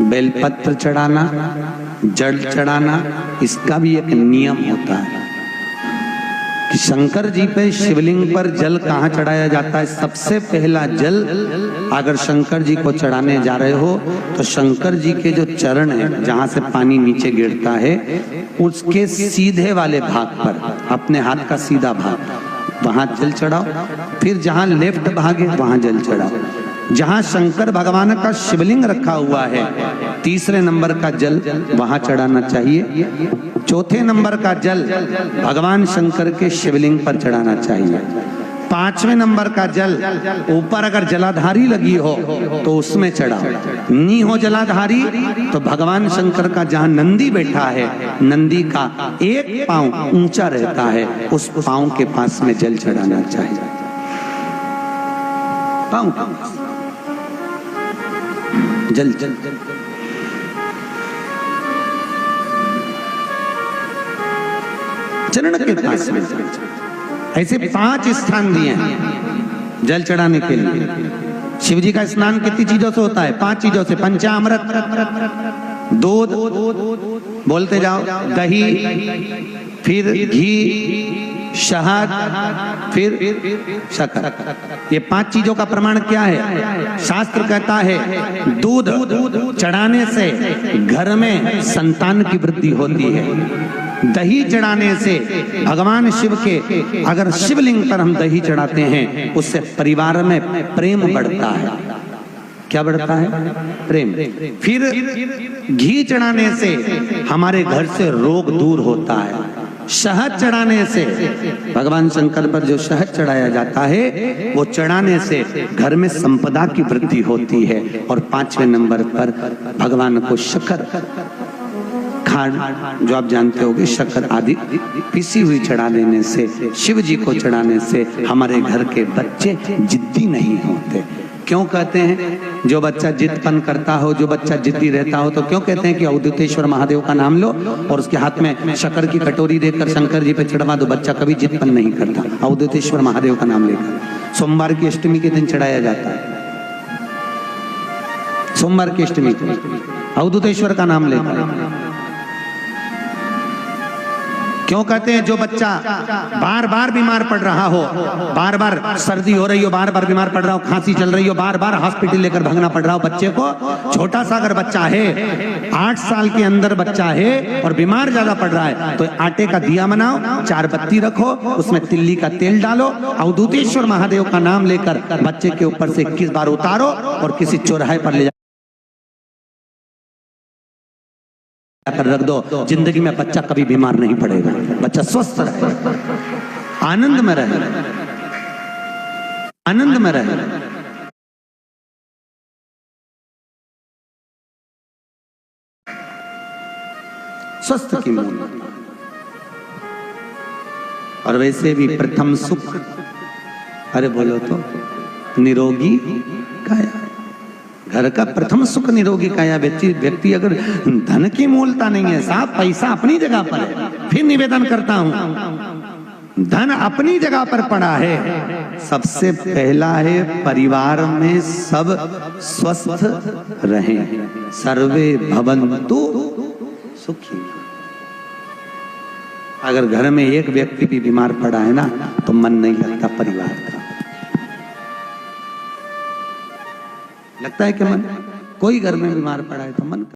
बेलपत्र चढ़ाना, जल चढ़ाना, इसका भी एक नियम होता है कि शंकर जी पे शिवलिंग पर जल कहाँ चढ़ाया जाता है। सबसे पहला जल अगर शंकर जी को चढ़ाने जा रहे हो तो शंकर जी के जो चरण है, जहाँ से पानी नीचे गिरता है, उसके सीधे वाले भाग पर, अपने हाथ का सीधा भाग, वहां जल चढ़ाओ। फिर जहां लेफ्ट भाग है वहां जल चढ़ाओ। जहां शंकर भगवान का शिवलिंग रखा हुआ है, तीसरे नंबर का जल वहां चढ़ाना चाहिए। चौथे नंबर का जल भगवान शंकर के शिवलिंग पर चढ़ाना चाहिए। पांचवें नंबर का जल ऊपर अगर जलाधारी लगी हो तो उसमें चढ़ाओ। नी हो जलाधारी तो भगवान शंकर का जहां नंदी बैठा है, नंदी का एक पांव ऊंचा रहता है, उस पांव के पास में जल चढ़ाना चाहिए। पांव जल जल चरण के पास में। ऐसे 5 स्थान दिए हैं जल चढ़ाने के लिए। शिव जी का स्नान कितनी चीजों से होता है? 5 चीजों से। पंचामृत, दूध, बोलते जाओ, दही, फिर घी, शहद, फिर शक्कर। ये 5 चीजों का प्रमाण क्या है? शास्त्र कहता है दूध चढ़ाने से घर में संतान की वृद्धि होती है। दही चढ़ाने से भगवान शिव के, अगर शिवलिंग पर हम दही चढ़ाते हैं, उससे परिवार में प्रेम बढ़ता है। क्या बढ़ता है? प्रेम। फिर घी चढ़ाने से हमारे घर से रोग दूर होता है। शहद चढ़ाने से, भगवान शंकर पर जो शहद चढ़ाया जाता है, वो चढ़ाने से घर में संपदा की वृद्धि होती है। और 5वें नंबर पर भगवान को शक्कर, खांड जो आप जानते होंगे, शक्कर आदि पिसी हुई चढ़ा देने से, शिव जी को चढ़ाने से हमारे घर के बच्चे जिद्दी नहीं होते। क्यों कहते हैं? जो बच्चा जिद्दपन करता हो, जो बच्चा जिद्दी रहता हो, तो क्यों कहते हैं कि अवधूतेश्वर महादेव का नाम लो और उसके हाथ में शक्कर की कटोरी देकर शंकर जी पे चढ़वा दो, बच्चा कभी जिद्दपन नहीं करता। अवधूतेश्वर महादेव का नाम लेकर सोमवार की अष्टमी के दिन चढ़ाया जाता है। सोमवार की अष्टमी को अवधूतेश्वर का नाम लेकर। क्यों कहते हैं? जो बच्चा बार बार बीमार पड़ रहा हो, बार बार सर्दी हो रही हो, बार बार बीमार पड़ रहा हो, खांसी चल रही हो, बार बार हॉस्पिटल लेकर भागना पड़ रहा हो बच्चे को, छोटा सा अगर बच्चा है, 8 साल के अंदर बच्चा है और बीमार ज्यादा पड़ रहा है, तो आटे का दिया बनाओ, 4 बत्ती रखो, उसमें तिल्ली का तेल डालो, अवधूतेश्वर महादेव का नाम लेकर बच्चे के ऊपर से 21 बार उतारो और किसी चौराहे पर ले कर रख दो। जिंदगी में बच्चा कभी बीमार नहीं पड़ेगा, बच्चा स्वस्थ रहे, आनंद में रहे, आनंद में रहे। स्वस्थ की मूल। और वैसे भी प्रथम सुख, अरे बोलो तो, निरोगी काया। घर का प्रथम सुख निरोगी काया। व्यक्ति अगर धन की मूलता नहीं है, साहब पैसा अपनी जगह पर है, फिर निवेदन करता हूं, धन अपनी जगह पर पड़ा है। सबसे पहला है परिवार में सब स्वस्थ रहें, सर्वे भवन्तु सुखी। अगर घर में एक व्यक्ति भी बीमार पड़ा है ना, तो मन नहीं लगता परिवार का। लगता है कि मन, कोई घर में बीमार पड़ा है तो मन